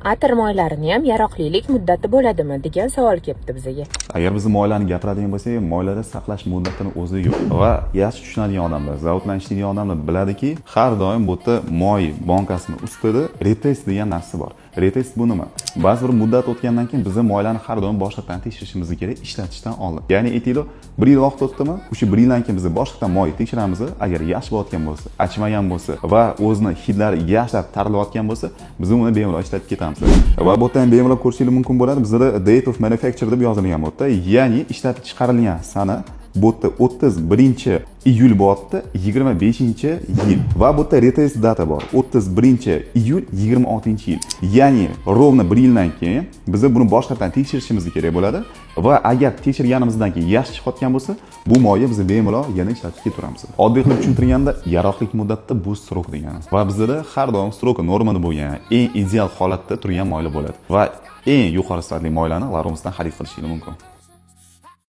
Atir moylarini ham yaroqlilik muddati bo'ladimi degan savol kelibdi bizga. Agar biz moylarni gapiradigan bo'lsak, moylarda saqlash muddatini o'zi yo'q. Va yaxshi tushunadigan odamlar, zavoddan ishlaydigan odamlar biladiki, har doim bu yerda moy bankasini ustida retest degan narsa bor. Retest bu nima? Ba'zi bir muddat o'tgandan keyin biz moylarni har doim boshqatdan tekshirishimiz kerak ishlatishdan oldin. Ya'ni aytaylik, 1 yil vaqt o'tdimi, o'sha 1 yildan keyin biz boshqatdan moy tekshiramiz. Agar yaxshi bo'layotgan bo'lsa, achimagan bo'lsa va o'zini hidlari yaxshilab tarilayotgan bo'lsa, biz uni bemalol ishlatib ketamiz. Va bu yerdan bemalol ko'rishingiz mumkin bo'ladi. Bizda date of manufacture deb yozilgan bu yerda, ya'ni ishlab chiqarilgan sana bu yerda 31-iyul bo'lyapti, 25-yil va bu yerda retest data bor. 31-iyul 26-yil. Ya'ni rovna 1 yildan keyin biz buni boshqatdan tekshirishimiz kerak bo'ladi va agar tekshirganimizdan keyin yaxshi chiqayotgan bo'lsa, bu moyni biz bemalol yana ishlatib ketaveramiz. Oddiy qilib tushuntirganda, yaroqlik muddati bu srok degani. Va bizda har doim srok normada bo'lgan, eng ideal holatda turgan moylar bo'ladi. Va eng yuqori sifatli moylarni Laromsdan xarid qilishingiz mumkin.